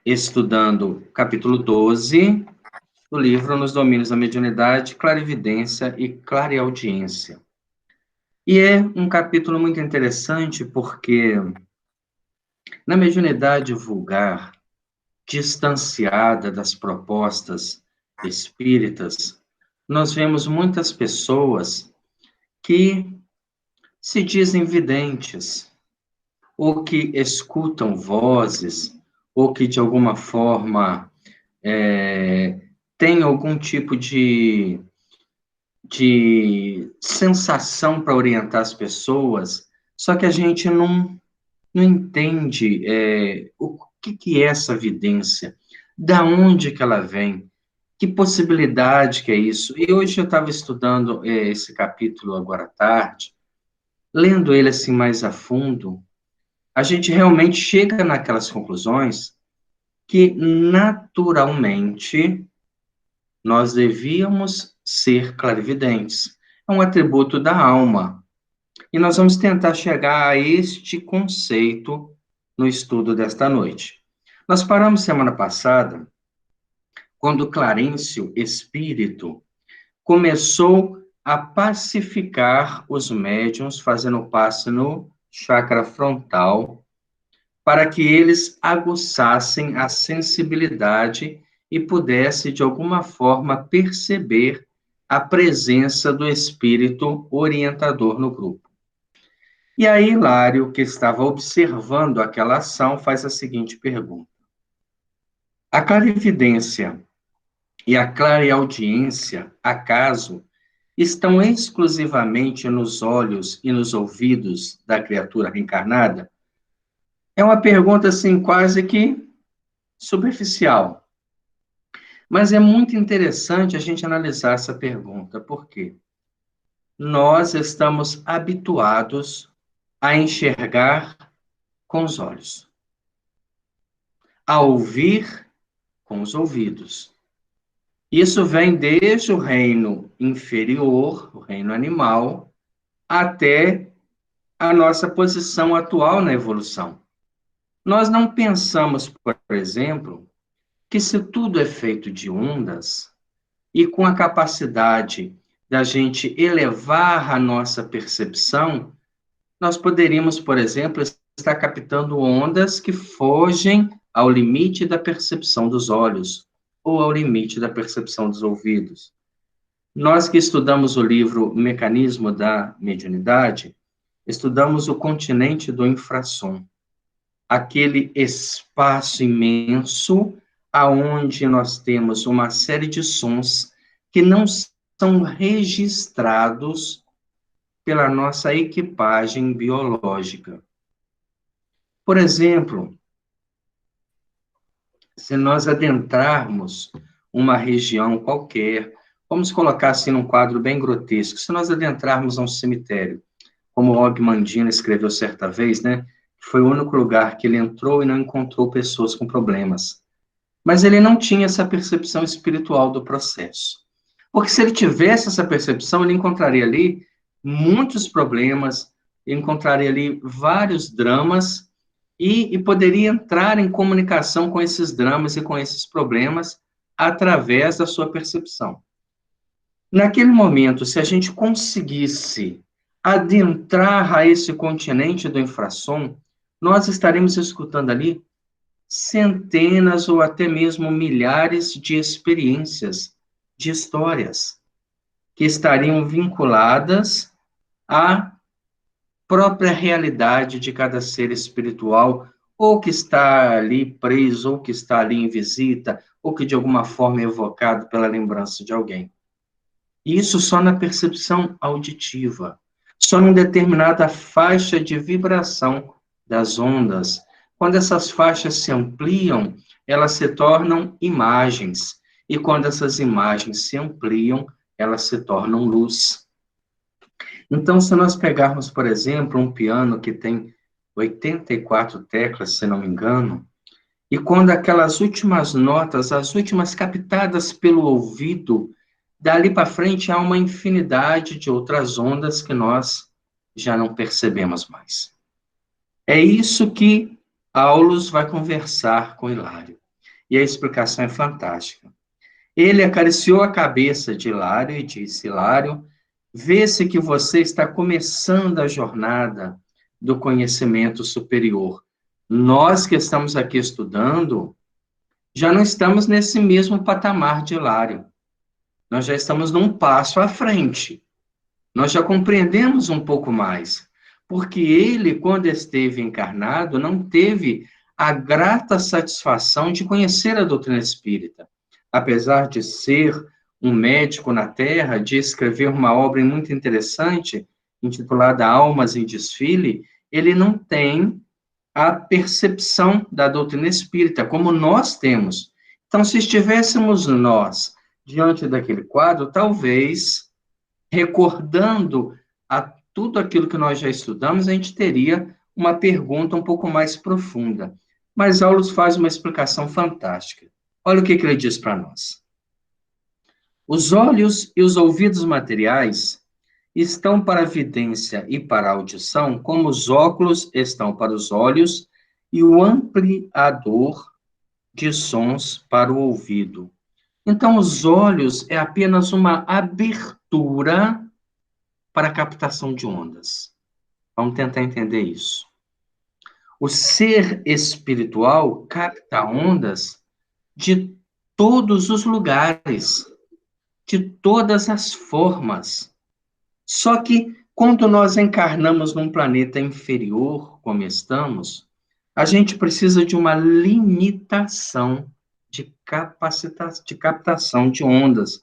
estudando o capítulo 12 do livro Nos Domínios da Mediunidade, Clarividência e Clareaudiência. E é um capítulo muito interessante porque, na mediunidade vulgar, distanciada das propostas espíritas, nós vemos muitas pessoas que se dizem videntes, ou que escutam vozes, ou que de alguma forma têm algum tipo de sensação para orientar as pessoas, só que a gente não entende o que é essa vidência, da onde que ela vem, que possibilidade que é isso. E hoje eu estava estudando esse capítulo agora à tarde, lendo ele assim mais a fundo, a gente realmente chega naquelas conclusões que naturalmente nós devíamos ser clarividentes. É um atributo da alma. E nós vamos tentar chegar a este conceito no estudo desta noite. Nós paramos semana passada, quando Clarencio, espírito, começou a pacificar os médiuns, fazendo passe no chakra frontal, para que eles aguçassem a sensibilidade e pudesse, de alguma forma, perceber a presença do espírito orientador no grupo. E aí, Hilário, que estava observando aquela ação, faz a seguinte pergunta: a clarividência e a clareaudiência, acaso, estão exclusivamente nos olhos e nos ouvidos da criatura reencarnada? É uma pergunta, assim, quase que superficial. Mas é muito interessante a gente analisar essa pergunta, porque nós estamos habituados a enxergar com os olhos, a ouvir com os ouvidos. Isso vem desde o reino inferior, o reino animal, até a nossa posição atual na evolução. Nós não pensamos, por exemplo, que se tudo é feito de ondas, e com a capacidade da gente elevar a nossa percepção, nós poderíamos, por exemplo, estar captando ondas que fogem ao limite da percepção dos olhos ou ao limite da percepção dos ouvidos. Nós que estudamos o livro Mecanismo da Mediunidade, estudamos o continente do infrassom, aquele espaço imenso aonde nós temos uma série de sons que não são registrados pela nossa equipagem biológica. Por exemplo, se nós adentrarmos uma região qualquer, vamos colocar assim num quadro bem grotesco, se nós adentrarmos um cemitério, como Og Mandino escreveu certa vez, né? Foi o único lugar que ele entrou e não encontrou pessoas com problemas. Mas ele não tinha essa percepção espiritual do processo. Porque se ele tivesse essa percepção, ele encontraria ali muitos problemas, encontraria ali vários dramas e poderia entrar em comunicação com esses dramas e com esses problemas através da sua percepção. Naquele momento, se a gente conseguisse adentrar a esse continente do infrassom, nós estaremos escutando ali centenas ou até mesmo milhares de experiências, de histórias, que estariam vinculadas à própria realidade de cada ser espiritual, ou que está ali preso, ou que está ali em visita, ou que de alguma forma é evocado pela lembrança de alguém. E isso só na percepção auditiva, só numa determinada faixa de vibração das ondas. Quando essas faixas se ampliam, elas se tornam imagens. E quando essas imagens se ampliam, elas se tornam luz. Então, se nós pegarmos, por exemplo, um piano que tem 84 teclas, se não me engano, e quando aquelas últimas notas, as últimas captadas pelo ouvido, dali para frente há uma infinidade de outras ondas que nós já não percebemos mais. É isso que Aulus vai conversar com Hilário. e a explicação é fantástica. Ele acariciou a cabeça de Hilário e disse: Hilário, vê-se que você está começando a jornada do conhecimento superior. Nós que estamos aqui estudando, já não estamos nesse mesmo patamar de Hilário. Nós já estamos num passo à frente. Nós já compreendemos um pouco mais. Porque ele, quando esteve encarnado, não teve a grata satisfação de conhecer a doutrina espírita. Apesar de ser um médico na Terra, de escrever uma obra muito interessante, intitulada Almas em Desfile, ele não tem a percepção da doutrina espírita, como nós temos. Então, se estivéssemos nós diante daquele quadro, talvez, recordando a tudo aquilo que nós já estudamos, a gente teria uma pergunta um pouco mais profunda. Mas Aulus faz uma explicação fantástica. Olha o que ele diz para nós. Os olhos e os ouvidos materiais estão para a vidência e para a audição, como os óculos estão para os olhos e o ampliador de sons para o ouvido. Então, os olhos é apenas uma abertura para a captação de ondas. Vamos tentar entender isso. O ser espiritual capta ondas de todos os lugares, de todas as formas. Só que, quando nós encarnamos num planeta inferior, como estamos, a gente precisa de uma limitação de captação de ondas.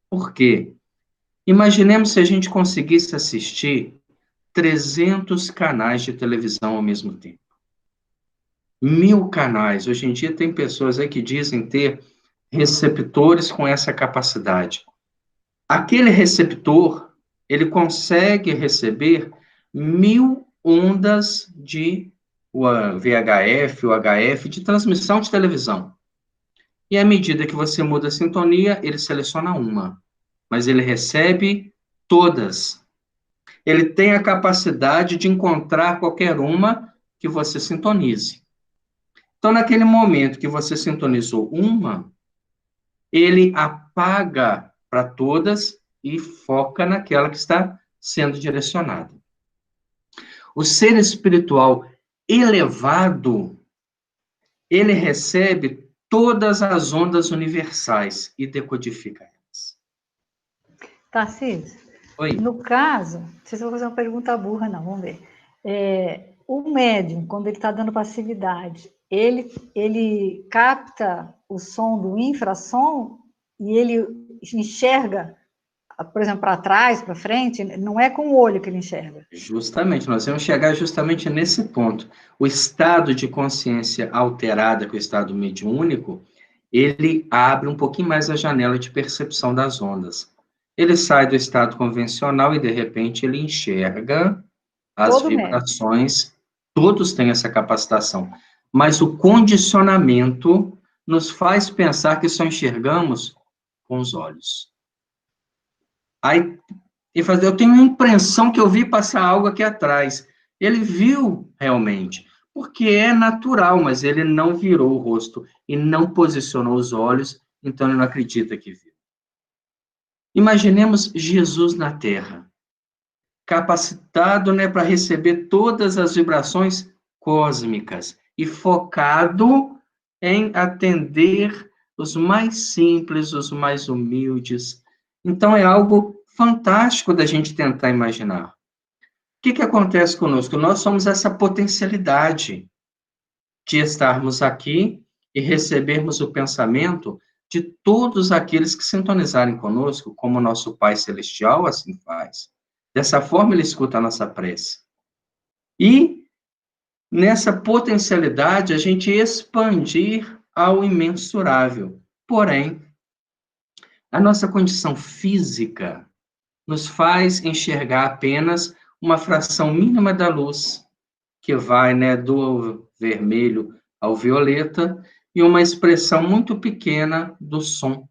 Por quê? Imaginemos se a gente conseguisse assistir 300 canais de televisão ao mesmo tempo. 1000 canais. Hoje em dia tem pessoas aí que dizem ter receptores com essa capacidade. Aquele receptor, ele consegue receber 1000 ondas de VHF, UHF, de transmissão de televisão. E à medida que você muda a sintonia, ele seleciona uma. Mas ele recebe todas. Ele tem a capacidade de encontrar qualquer uma que você sintonize. Então, naquele momento que você sintonizou uma, ele apaga para todas e foca naquela que está sendo direcionada. O ser espiritual elevado, ele recebe todas as ondas universais e decodifica elas. Tarcísio, Oi. No caso, não sei se eu vou fazer uma pergunta burra, não, vamos ver. O médium, quando ele está dando passividade, ele capta o som do infrassom e ele enxerga, por exemplo, para trás, para frente, não é com o olho que ele enxerga. Justamente, nós vamos chegar justamente nesse ponto. O estado de consciência alterada, que é o estado mediúnico, ele abre um pouquinho mais a janela de percepção das ondas. Ele sai do estado convencional e, de repente, ele enxerga as vibrações. Todos têm essa capacitação. Mas o condicionamento nos faz pensar que só enxergamos com os olhos. Aí, eu tenho a impressão que eu vi passar algo aqui atrás. Ele viu realmente, porque é natural, mas ele não virou o rosto e não posicionou os olhos, então ele não acredita que viu. Imaginemos Jesus na Terra, capacitado, para receber todas as vibrações cósmicas e focado em atender os mais simples, os mais humildes. Então, é algo fantástico da gente tentar imaginar. O que acontece conosco? Nós somos essa potencialidade de estarmos aqui e recebermos o pensamento de todos aqueles que sintonizarem conosco, como o nosso Pai Celestial assim faz. Dessa forma, ele escuta a nossa prece. E, nessa potencialidade, a gente expandir ao imensurável. Porém, a nossa condição física nos faz enxergar apenas uma fração mínima da luz, que vai, do vermelho ao violeta, e uma expressão muito pequena do som.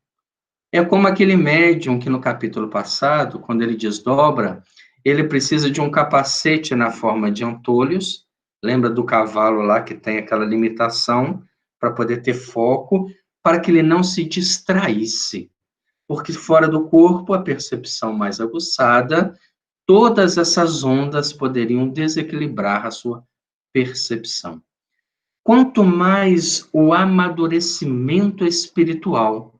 É como aquele médium que no capítulo passado, quando ele desdobra, ele precisa de um capacete na forma de antolhos, lembra do cavalo lá que tem aquela limitação para poder ter foco, para que ele não se distraísse, porque fora do corpo, a percepção mais aguçada, todas essas ondas poderiam desequilibrar a sua percepção. Quanto mais o amadurecimento espiritual,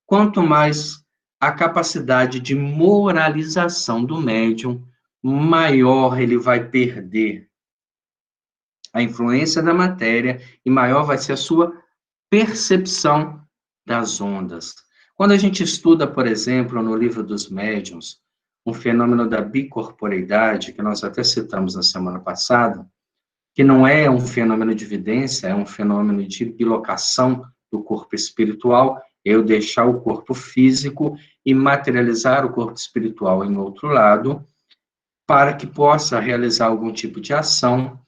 quanto mais a capacidade de moralização do médium, maior ele vai perder a influência da matéria e maior vai ser a sua percepção das ondas. Quando a gente estuda, por exemplo, no livro dos médiuns, um fenômeno da bicorporeidade, que nós até citamos na semana passada, que não é um fenômeno de vidência, é um fenômeno de bilocação do corpo espiritual, eu deixar o corpo físico e materializar o corpo espiritual em outro lado, para que possa realizar algum tipo de ação.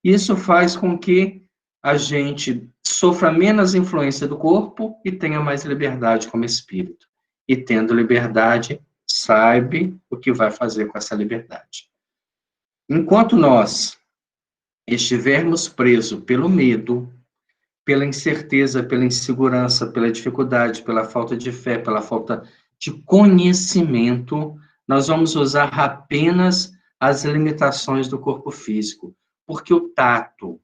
Isso faz com que a gente sofra menos influência do corpo e tenha mais liberdade como espírito. E tendo liberdade, saiba o que vai fazer com essa liberdade. Enquanto nós estivermos presos pelo medo, pela incerteza, pela insegurança, pela dificuldade, pela falta de fé, pela falta de conhecimento, nós vamos usar apenas as limitações do corpo físico, porque o tato,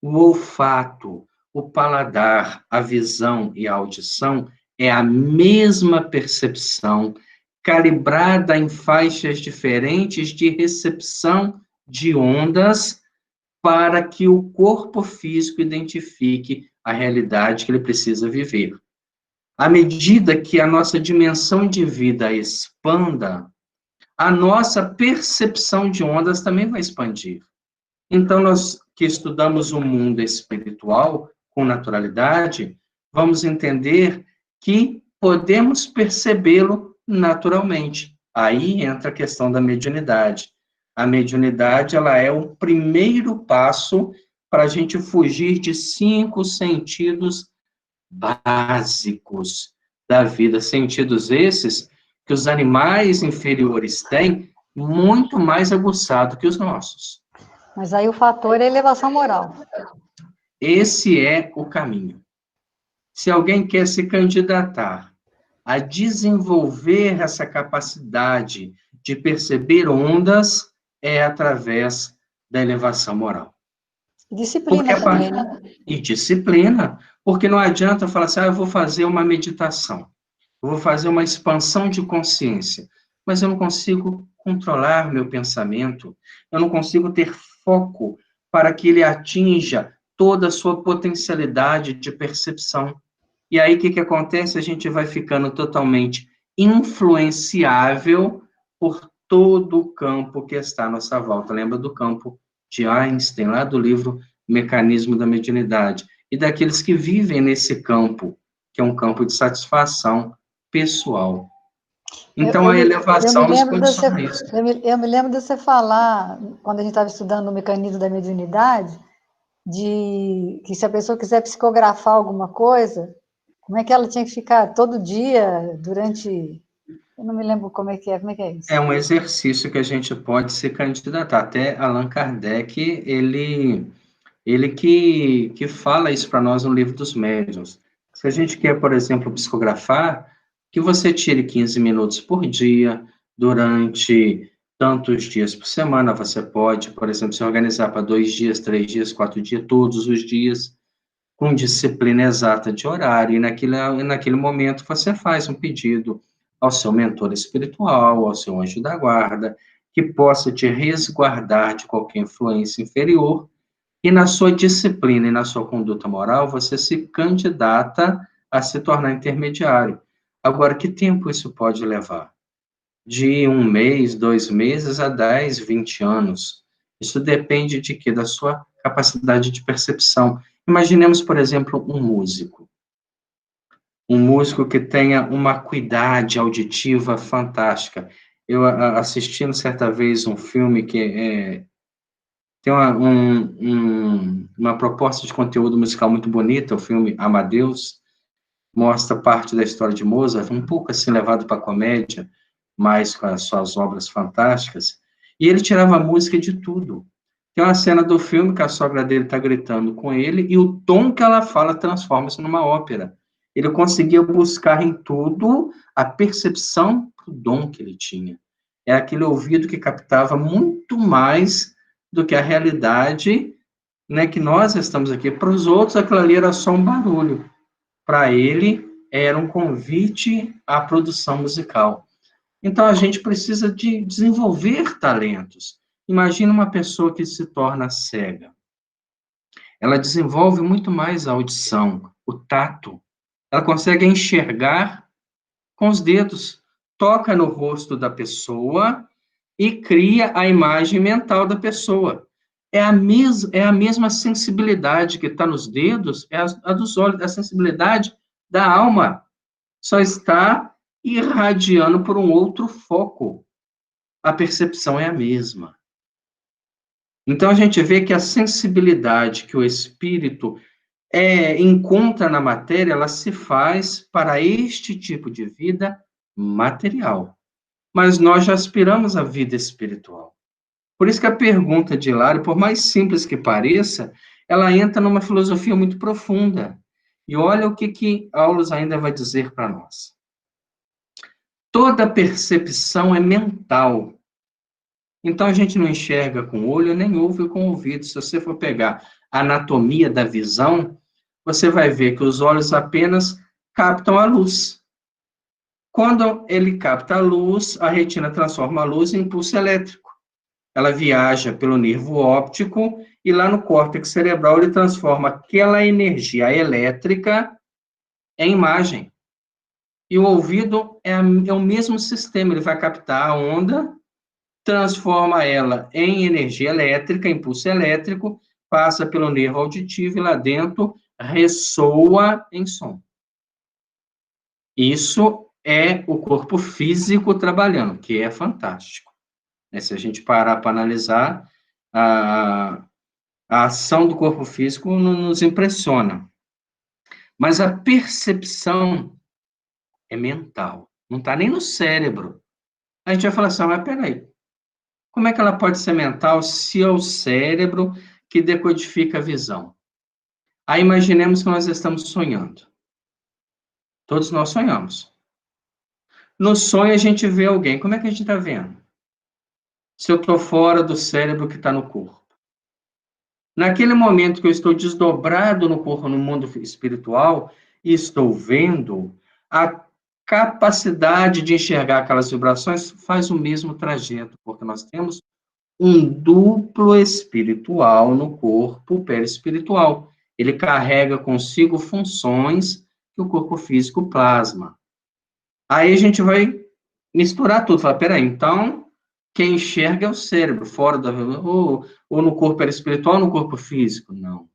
o olfato, o paladar, a visão e a audição é a mesma percepção, calibrada em faixas diferentes de recepção de ondas, para que o corpo físico identifique a realidade que ele precisa viver. À medida que a nossa dimensão de vida expanda, a nossa percepção de ondas também vai expandir. Então, nós que estudamos o mundo espiritual com naturalidade, vamos entender que podemos percebê-lo naturalmente. Aí entra a questão da mediunidade. A mediunidade, ela é o primeiro passo para a gente fugir de 5 sentidos básicos da vida. Sentidos esses que os animais inferiores têm, muito mais aguçado que os nossos. Mas aí o fator é a elevação moral. Esse é o caminho. Se alguém quer se candidatar a desenvolver essa capacidade de perceber ondas, é através da elevação moral. Disciplina também, né? E disciplina, porque não adianta falar assim, eu vou fazer uma meditação, eu vou fazer uma expansão de consciência, mas eu não consigo controlar meu pensamento, eu não consigo ter foco para que ele atinja toda a sua potencialidade de percepção. E aí, o que acontece? A gente vai ficando totalmente influenciável por todo o campo que está à nossa volta. Lembra do campo de Einstein, lá do livro Mecanismo da Mediunidade, e daqueles que vivem nesse campo, que é um campo de satisfação pessoal. Então, a elevação nos condiciona isso. Eu me lembro de você falar, quando a gente estava estudando o mecanismo da mediunidade, de que se a pessoa quiser psicografar alguma coisa, como é que ela tinha que ficar todo dia, durante... Eu não me lembro como é que é isso? É um exercício que a gente pode se candidatar. Até Allan Kardec, ele que fala isso para nós no Livro dos Médiuns. Se a gente quer, por exemplo, psicografar, que você tire 15 minutos por dia, durante tantos dias por semana, você pode, por exemplo, se organizar para 2 dias, 3 dias, 4 dias, todos os dias, com disciplina exata de horário, e naquele momento você faz um pedido ao seu mentor espiritual, ao seu anjo da guarda, que possa te resguardar de qualquer influência inferior, e na sua disciplina e na sua conduta moral, você se candidata a se tornar intermediário. Agora, que tempo isso pode levar? De 1 mês, 2 meses a 10, 20 anos. Isso depende de quê? Da sua capacidade de percepção. Imaginemos, por exemplo, um músico. Um músico que tenha uma acuidade auditiva fantástica. Eu assisti certa vez um filme que tem uma proposta de conteúdo musical muito bonita, o filme Amadeus, mostra parte da história de Mozart, um pouco assim levado para a comédia, mas com as suas obras fantásticas, e ele tirava música de tudo. Tem uma cena do filme que a sogra dele está gritando com ele, e o tom que ela fala transforma-se numa ópera. Ele conseguia buscar em tudo a percepção do dom que ele tinha. É aquele ouvido que captava muito mais do que a realidade, né, que nós estamos aqui. Para os outros, aquilo ali era só um barulho. Para ele, era um convite à produção musical. Então, a gente precisa de desenvolver talentos. Imagina uma pessoa que se torna cega. Ela desenvolve muito mais a audição, o tato. Ela consegue enxergar com os dedos, toca no rosto da pessoa e cria a imagem mental da pessoa. É a mesma sensibilidade que está nos dedos, é a dos olhos, a sensibilidade da alma. Só está irradiando por um outro foco. A percepção é a mesma. Então a gente vê que a sensibilidade que o espírito encontra na matéria, ela se faz para este tipo de vida material. Mas nós já aspiramos à vida espiritual. Por isso que a pergunta de Hilário, por mais simples que pareça, ela entra numa filosofia muito profunda. E olha o que Aulus ainda vai dizer para nós. Toda percepção é mental. Então, a gente não enxerga com o olho, nem ouve com o ouvido. Se você for pegar a anatomia da visão, você vai ver que os olhos apenas captam a luz. Quando ele capta a luz, a retina transforma a luz em impulso elétrico. Ela viaja pelo nervo óptico e lá no córtex cerebral ele transforma aquela energia elétrica em imagem. E o ouvido é o mesmo sistema, ele vai captar a onda, transforma ela em energia elétrica, impulso elétrico, passa pelo nervo auditivo e lá dentro ressoa em som. Isso é o corpo físico trabalhando, que é fantástico. Se a gente parar para analisar, a, a ação do corpo físico nos impressiona. Mas a percepção é mental, não está nem no cérebro. A gente vai falar assim, mas peraí, como é que ela pode ser mental se é o cérebro que decodifica a visão? Aí imaginemos que nós estamos sonhando. Todos nós sonhamos. No sonho a gente vê alguém. Como é que a gente está vendo? Se eu estou fora do cérebro que está no corpo. Naquele momento que eu estou desdobrado no corpo, no mundo espiritual, e estou vendo, a capacidade de enxergar aquelas vibrações faz o mesmo trajeto, porque nós temos um duplo espiritual no corpo perispiritual. Ele carrega consigo funções que o corpo físico plasma. Aí a gente vai misturar tudo, falar, peraí, então, quem enxerga é o cérebro, fora da... ou no corpo perispiritual ou no corpo físico? Não,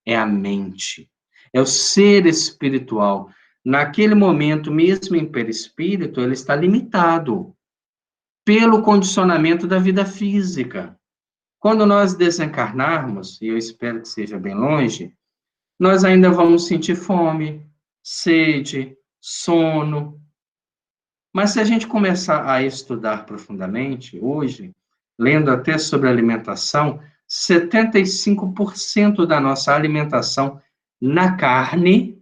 é a mente, é o ser espiritual. Naquele momento, mesmo em perispírito, ele está limitado pelo condicionamento da vida física. Quando nós desencarnarmos, e eu espero que seja bem longe, nós ainda vamos sentir fome, sede, sono. Mas se a gente começar a estudar profundamente, hoje, lendo até sobre alimentação, 75% da nossa alimentação na carne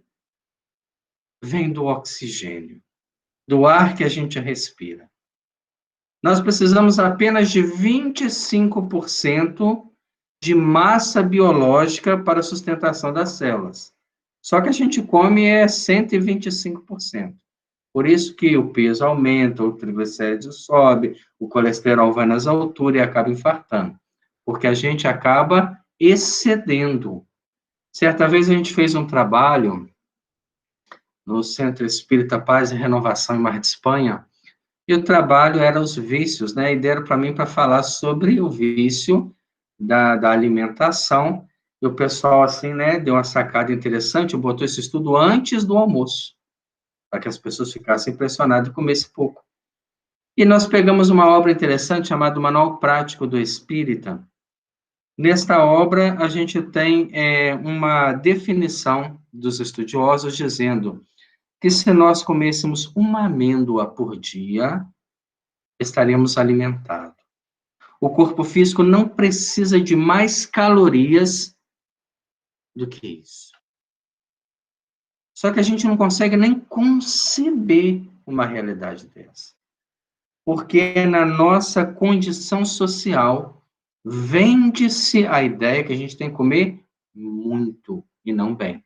vem do oxigênio, do ar que a gente respira. Nós precisamos apenas de 25% de massa biológica para a sustentação das células. Só que a gente come 125%. Por isso que o peso aumenta, o triglicérido sobe, o colesterol vai nas alturas e acaba infartando. Porque a gente acaba excedendo. Certa vez a gente fez um trabalho no Centro Espírita Paz e Renovação em Mar de Espanha, e o trabalho era os vícios, né? E deram para mim para falar sobre o vício da alimentação. E o pessoal, assim, né, deu uma sacada interessante, botou esse estudo antes do almoço, para que as pessoas ficassem impressionadas e comessem pouco. E nós pegamos uma obra interessante chamada Manual Prático do Espírita. Nesta obra, a gente tem uma definição dos estudiosos dizendo que se nós comêssemos uma amêndoa por dia, estaremos alimentados. O corpo físico não precisa de mais calorias do que isso. Só que a gente não consegue nem conceber uma realidade dessa. Porque na nossa condição social, vende-se a ideia que a gente tem que comer muito e não bem.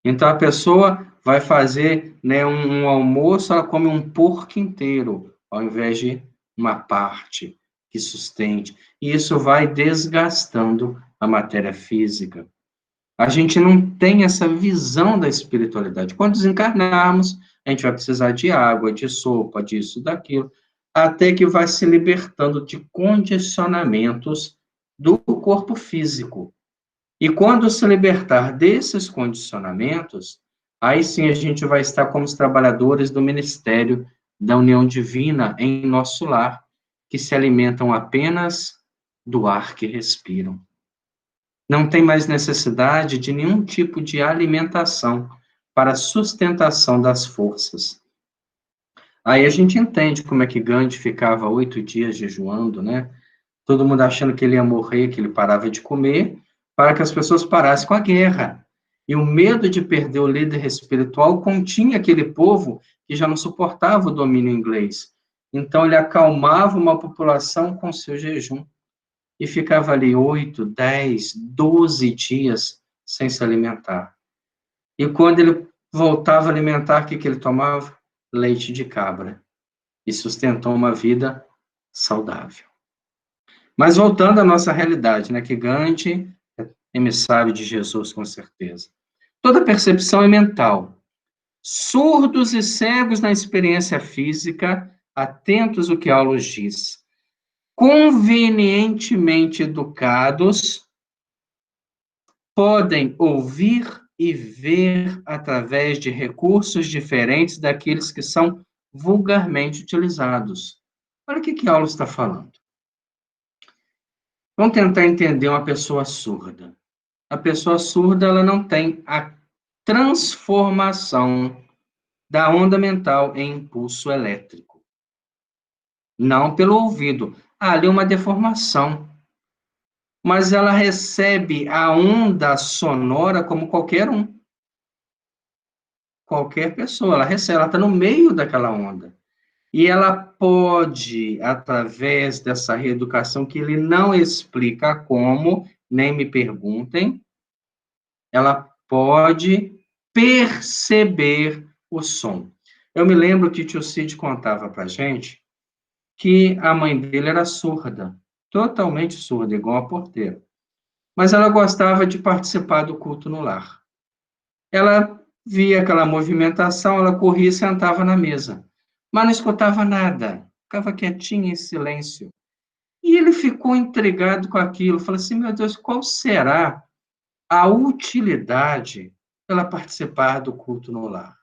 Então, a pessoa vai fazer, né, um almoço, ela come um porco inteiro, ao invés de uma parte que sustente. E isso vai desgastando a matéria física. A gente não tem essa visão da espiritualidade. Quando desencarnarmos, a gente vai precisar de água, de sopa, disso, daquilo, até que vai se libertando de condicionamentos do corpo físico. E quando se libertar desses condicionamentos, aí sim a gente vai estar como os trabalhadores do ministério da união divina em nosso lar, que se alimentam apenas do ar que respiram. Não tem mais necessidade de nenhum tipo de alimentação para a sustentação das forças. Aí a gente entende como é que Gandhi ficava 8 dias jejuando, né? Todo mundo achando que ele ia morrer, que ele parava de comer, para que as pessoas parassem com a guerra. E o medo de perder o líder espiritual continha aquele povo que já não suportava o domínio inglês. Então ele acalmava uma população com seu jejum e ficava ali 8, 10, 12 dias sem se alimentar. E quando ele voltava a alimentar, o que ele tomava? Leite de cabra. E sustentou uma vida saudável. Mas voltando à nossa realidade, né, que Gandhi é emissário de Jesus, com certeza. Toda percepção é mental. Surdos e cegos na experiência física, atentos ao que Aulos diz. Convenientemente educados, podem ouvir e ver através de recursos diferentes daqueles que são vulgarmente utilizados. Olha o que Aulos está falando. Vamos tentar entender uma pessoa surda. A pessoa surda, ela não tem a transformação da onda mental em impulso elétrico. Não pelo ouvido. Há ali uma deformação. Mas ela recebe a onda sonora como qualquer um. Qualquer pessoa, ela recebe, ela está no meio daquela onda. E ela pode, através dessa reeducação, que ele não explica como, nem me perguntem, ela pode perceber o som. Eu me lembro que tio Cid contava para gente que a mãe dele era surda, totalmente surda, igual a porteira. Mas ela gostava de participar do culto no lar. Ela via aquela movimentação, ela corria e sentava na mesa, mas não escutava nada, ficava quietinha em silêncio. E ele ficou intrigado com aquilo, falou assim, meu Deus, qual será a utilidade dela participar do culto no lar?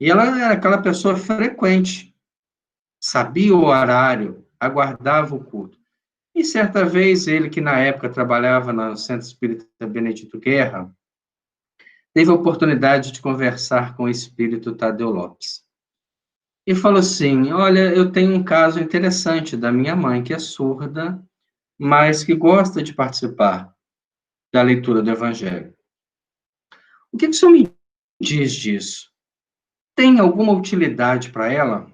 E ela era aquela pessoa frequente, sabia o horário, aguardava o culto. E certa vez, ele que na época trabalhava no Centro Espírita Benedito Guerra, teve a oportunidade de conversar com o espírito Tadeu Lopes. E falou assim, olha, eu tenho um caso interessante da minha mãe, que é surda, mas que gosta de participar da leitura do Evangelho. O que o senhor me diz disso? Tem alguma utilidade para ela?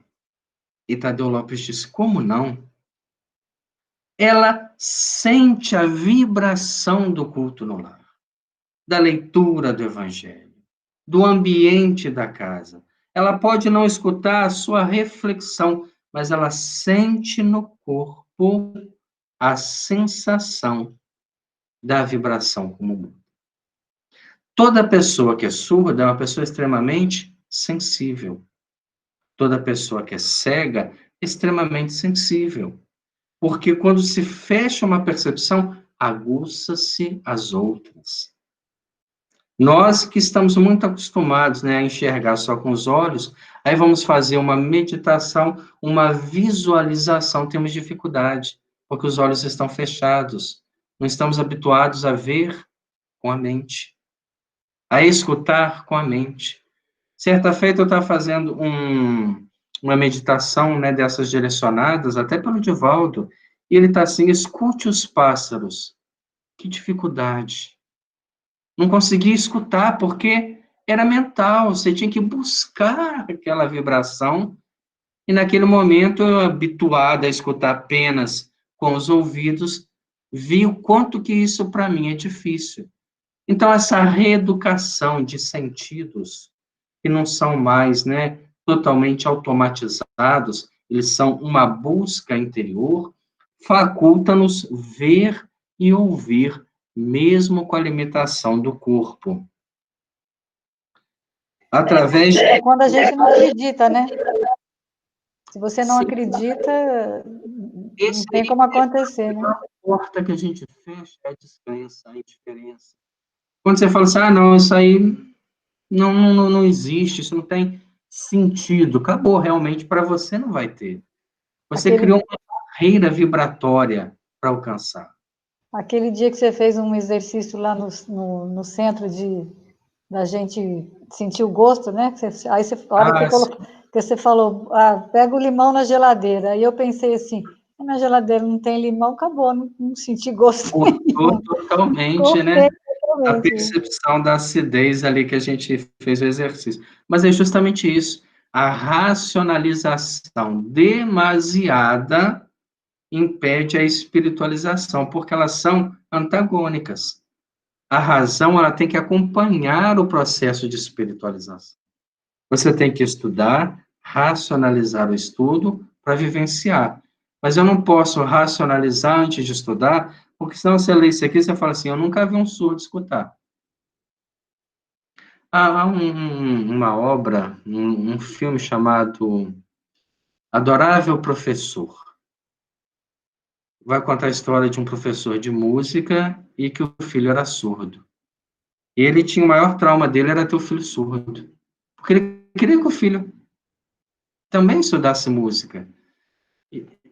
E Tadeu Lopes disse, como não? Ela sente a vibração do culto no lar, da leitura do Evangelho, do ambiente da casa. Ela pode não escutar a sua reflexão, mas ela sente no corpo a sensação da vibração como muda. Toda pessoa que é surda é uma pessoa extremamente sensível. Toda pessoa que é cega é extremamente sensível. Porque quando se fecha uma percepção, aguça-se as outras. Nós que estamos muito acostumados, né, a enxergar só com os olhos, aí vamos fazer uma meditação, uma visualização, temos dificuldade, porque os olhos estão fechados. Não estamos habituados a ver com a mente, a escutar com a mente. Certa feita eu estava fazendo uma meditação, né, dessas direcionadas, até pelo Divaldo, e ele está assim, escute os pássaros. Que dificuldade. Não conseguia escutar, porque era mental, você tinha que buscar aquela vibração, e naquele momento, eu, habituado a escutar apenas com os ouvidos, vi o quanto que isso para mim é difícil. Então, essa reeducação de sentidos, que não são mais, né, totalmente automatizados, eles são uma busca interior, faculta-nos ver e ouvir, mesmo com a limitação do corpo. Através É de... quando a gente não acredita, né? Se você não Sim, acredita, não esse tem como acontecer, né? porta que a gente fecha é a descrença, a indiferença. Quando você fala assim, ah, não, isso aí não existe, isso não tem sentido, acabou, realmente, para você não vai ter. Você criou Aquele, uma barreira vibratória para alcançar. aquele dia que você fez um exercício lá no centro da gente sentir o gosto, né? Aí você, a hora que você Ah, colocou, que você falou, ah, pega o limão na geladeira. Aí eu pensei assim, na geladeira não tem limão, acabou, não senti gosto cortou nenhum. totalmente, né? Cortei A totalmente. percepção da acidez ali que a gente fez o exercício. Mas é justamente isso. A racionalização demasiada impede a espiritualização, porque elas são antagônicas. A razão, ela tem que acompanhar o processo de espiritualização. Você tem que estudar, racionalizar o estudo para vivenciar. Mas eu não posso racionalizar antes de estudar, porque senão você lê isso aqui e você fala assim, eu nunca vi um surdo escutar. Há uma obra, um filme chamado Adorável Professor. Vai contar a história de um professor de música e que o filho era surdo. E ele tinha o maior trauma dele era ter o filho surdo. Porque ele queria que o filho também estudasse música.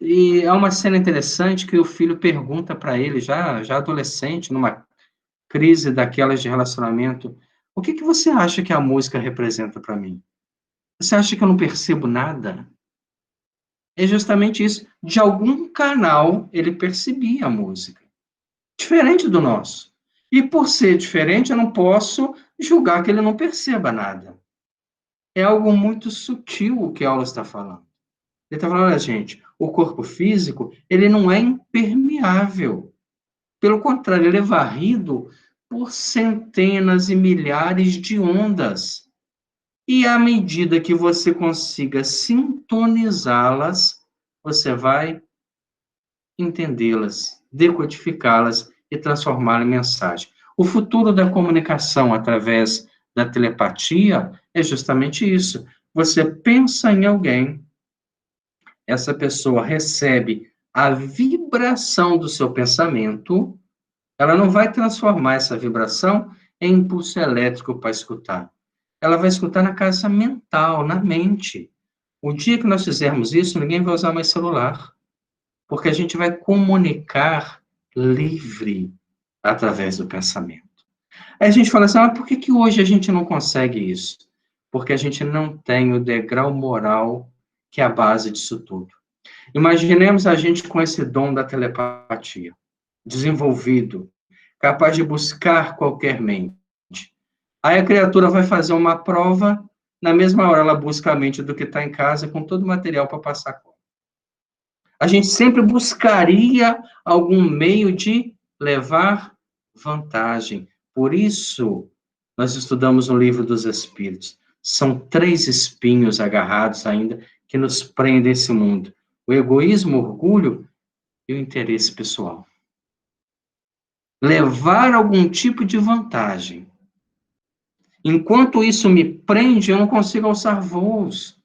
E é uma cena interessante que o filho pergunta para ele, já adolescente, numa crise daquelas de relacionamento, o que que você acha que a música representa para mim? Você acha que eu não percebo nada? É justamente isso. De algum canal ele percebia a música, diferente do nosso. E por ser diferente, eu não posso julgar que ele não perceba nada. É algo muito sutil o que a aula está falando. Ele está falando, olha, gente, o corpo físico, ele não é impermeável. Pelo contrário, ele é varrido por centenas e milhares de ondas. E à medida que você consiga sintonizá-las, você vai entendê-las, decodificá-las e transformá-las em mensagem. O futuro da comunicação através da telepatia é justamente isso. Você pensa em alguém, essa pessoa recebe a vibração do seu pensamento, ela não vai transformar essa vibração em impulso elétrico para escutar. Ela vai escutar na casa mental, na mente. O dia que nós fizermos isso, ninguém vai usar mais celular, porque a gente vai comunicar livre através do pensamento. Aí a gente fala assim, por que que hoje a gente não consegue isso? Porque a gente não tem o degrau moral que é a base disso tudo. Imaginemos a gente com esse dom da telepatia, desenvolvido, capaz de buscar qualquer mente. Aí a criatura vai fazer uma prova, na mesma hora ela busca a mente do que está em casa, com todo o material para passar. A gente sempre buscaria algum meio de levar vantagem. Por isso, nós estudamos no Livro dos Espíritos. São 3 espinhos agarrados ainda que nos prendem esse mundo: o egoísmo, o orgulho e o interesse pessoal. Levar algum tipo de vantagem. Enquanto isso me prende, eu não consigo alçar voos.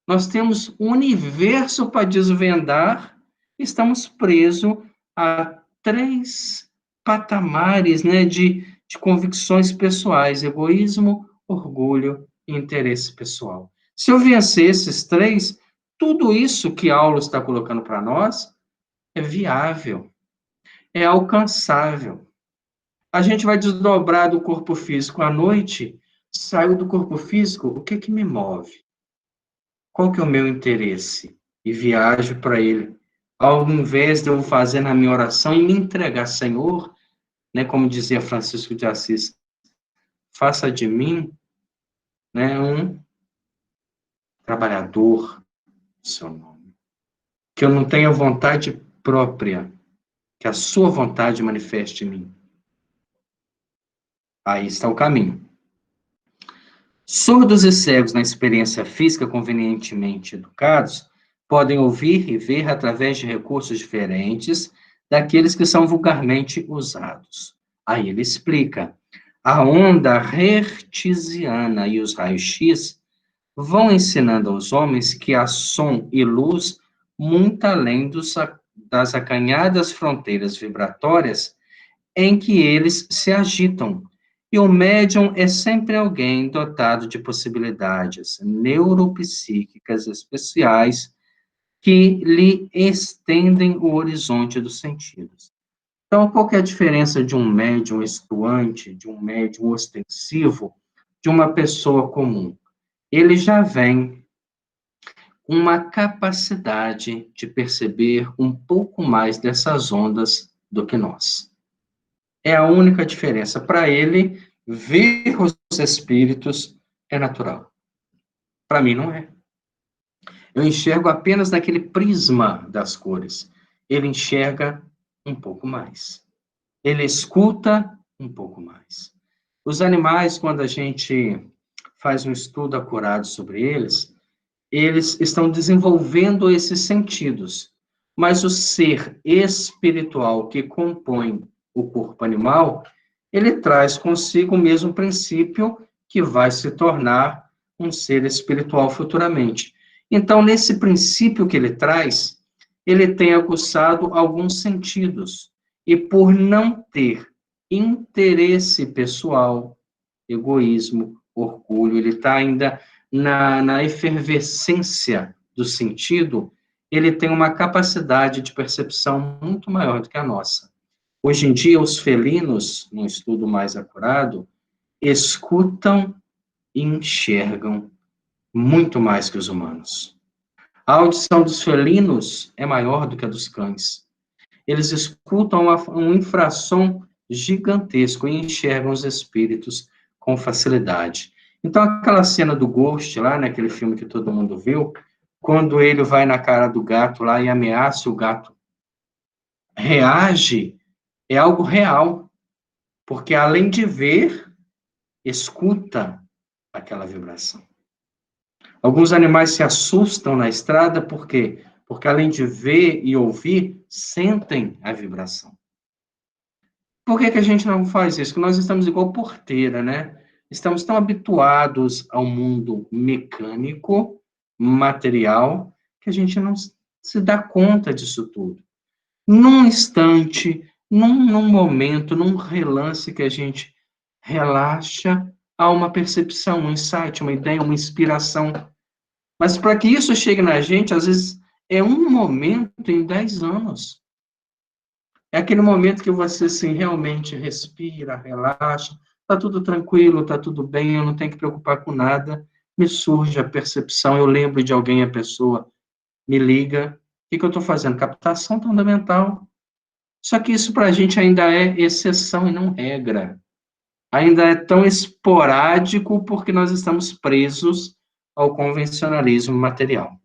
Nós temos um universo para desvendar, estamos presos a 3 patamares, né, de convicções pessoais: egoísmo, orgulho e interesse pessoal. Se eu vencer esses 3, tudo isso que Aulo está colocando para nós é viável, é alcançável. A gente vai desdobrar do corpo físico à noite, saio do corpo físico, o que que me move? Qual que é o meu interesse? E viajo para ele. Ao invés de eu fazer na minha oração e me entregar, Senhor, né, como dizia Francisco de Assis, faça de mim, né, um trabalhador do seu nome. Que eu não tenha vontade própria, que a sua vontade manifeste em mim. Aí está o caminho. Surdos e cegos na experiência física convenientemente educados podem ouvir e ver através de recursos diferentes daqueles que são vulgarmente usados. Aí ele explica. A onda hertziana e os raios-x vão ensinando aos homens que há som e luz muito além das acanhadas fronteiras vibratórias em que eles se agitam. E o médium é sempre alguém dotado de possibilidades neuropsíquicas especiais que lhe estendem o horizonte dos sentidos. Então, qual que é a diferença de um médium estuante, de um médium ostensivo, de uma pessoa comum? Ele já vem com uma capacidade de perceber um pouco mais dessas ondas do que nós. É a única diferença. Para ele, ver os espíritos é natural. Para mim, não é. Eu enxergo apenas naquele prisma das cores. Ele enxerga um pouco mais. Ele escuta um pouco mais. Os animais, quando a gente faz um estudo acurado sobre eles, eles estão desenvolvendo esses sentidos. Mas o ser espiritual que compõe o corpo animal, ele traz consigo o mesmo princípio que vai se tornar um ser espiritual futuramente. Então, nesse princípio que ele traz, ele tem aguçado alguns sentidos. E por não ter interesse pessoal, egoísmo, orgulho, ele está ainda na efervescência do sentido, ele tem uma capacidade de percepção muito maior do que a nossa. Hoje em dia, os felinos, num estudo mais acurado, escutam e enxergam muito mais que os humanos. A audição dos felinos é maior do que a dos cães. Eles escutam um infrassom gigantesco e enxergam os espíritos com facilidade. Então, aquela cena do Ghost lá, naquele filme que todo mundo viu, quando ele vai na cara do gato lá e ameaça, o gato reage, é algo real, porque além de ver, escuta aquela vibração. Alguns animais se assustam na estrada, por quê? Porque além de ver e ouvir, sentem a vibração. Por que que a gente não faz isso? Porque nós estamos igual porteira, né? Estamos tão habituados ao mundo mecânico, material, que a gente não se dá conta disso tudo. Num instante, num momento, num relance que a gente relaxa, há uma percepção, um insight, uma ideia, uma inspiração. Mas para que isso chegue na gente, às vezes é um momento em 10 anos. É aquele momento que você, assim, realmente respira, relaxa, está tudo tranquilo, está tudo bem, eu não tenho que preocupar com nada, me surge a percepção, eu lembro de alguém, a pessoa me liga, o que eu estou fazendo? Captação fundamental. Só que isso para a gente ainda é exceção e não regra. Ainda é tão esporádico porque nós estamos presos ao convencionalismo material.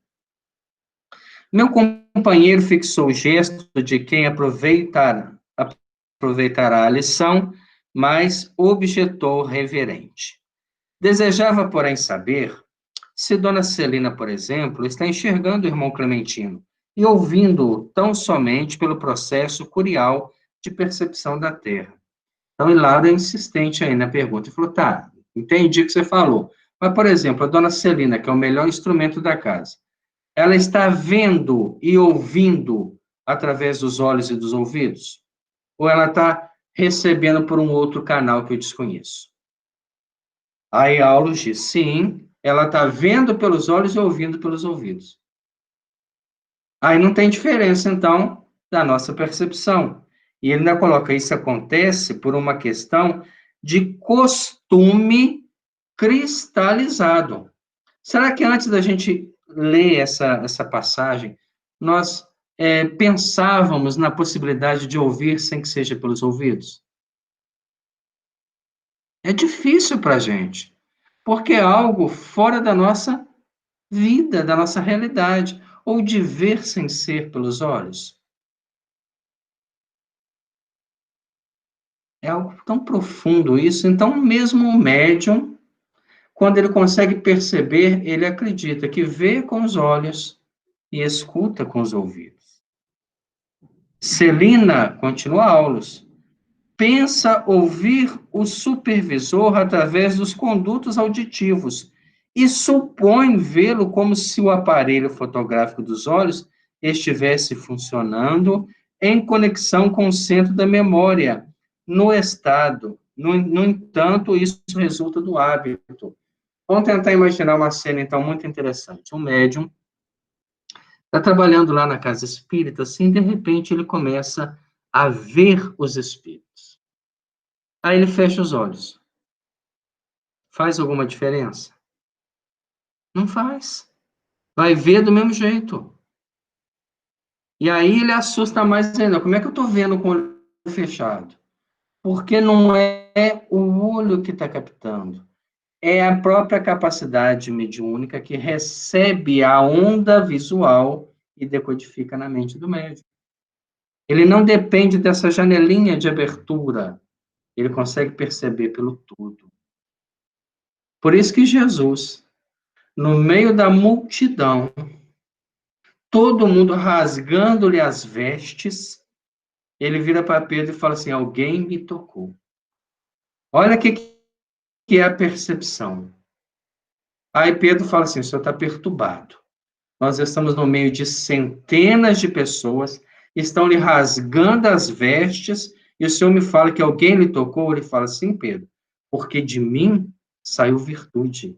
Meu companheiro fixou o gesto de quem aproveitará a lição, mas objetou reverente. Desejava, porém, saber se Dona Celina, por exemplo, está enxergando o irmão Clementino e ouvindo-o tão somente pelo processo curial de percepção da Terra. Então, Hilário é insistente aí na pergunta e falou, tá, entendi o que você falou. Mas, por exemplo, a Dona Celina, que é o melhor instrumento da casa, ela está vendo e ouvindo através dos olhos e dos ouvidos? Ou ela está recebendo por um outro canal que eu desconheço? Aí Aulos diz, sim, ela está vendo pelos olhos e ouvindo pelos ouvidos. Aí não tem diferença, então, da nossa percepção. E ele ainda coloca, isso acontece por uma questão de costume cristalizado. Será que antes da gente ler essa passagem, nós pensávamos na possibilidade de ouvir sem que seja pelos ouvidos? É difícil para a gente, porque é algo fora da nossa vida, da nossa realidade, ou de ver sem ser pelos olhos. É algo tão profundo isso. Então, mesmo o médium, quando ele consegue perceber, ele acredita que vê com os olhos e escuta com os ouvidos. Celina, continua Aulus, pensa ouvir o supervisor através dos condutos auditivos e supõe vê-lo como se o aparelho fotográfico dos olhos estivesse funcionando em conexão com o centro da memória, no estado. No entanto, isso resulta do hábito. Vamos tentar imaginar uma cena, então, muito interessante. Um médium está trabalhando lá na casa espírita, assim, de repente ele começa a ver os espíritos. Aí ele fecha os olhos. Faz alguma diferença? Não faz. Vai ver do mesmo jeito. E aí ele assusta mais ainda. Como é que eu estou vendo com o olho fechado? Porque não é o olho que está captando. É a própria capacidade mediúnica que recebe a onda visual e decodifica na mente do médium. Ele não depende dessa janelinha de abertura. Ele consegue perceber pelo todo. Por isso que Jesus, no meio da multidão, todo mundo rasgando-lhe as vestes, ele vira para Pedro e fala assim: alguém me tocou. Olha o que é a percepção. Aí Pedro fala assim: o senhor está perturbado. Nós estamos no meio de centenas de pessoas, estão lhe rasgando as vestes, e o senhor me fala que alguém lhe tocou? Ele fala: sim, Pedro, porque de mim saiu virtude.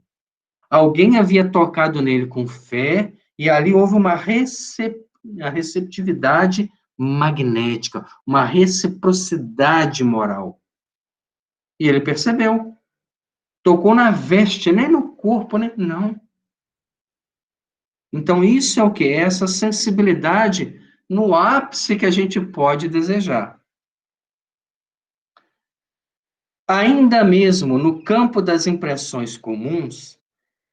Alguém havia tocado nele com fé, e ali houve uma receptividade magnética, uma reciprocidade moral. E ele percebeu. Tocou na veste, nem no corpo, né? Não. Então, isso é o que? É essa sensibilidade no ápice que a gente pode desejar. Ainda mesmo no campo das impressões comuns,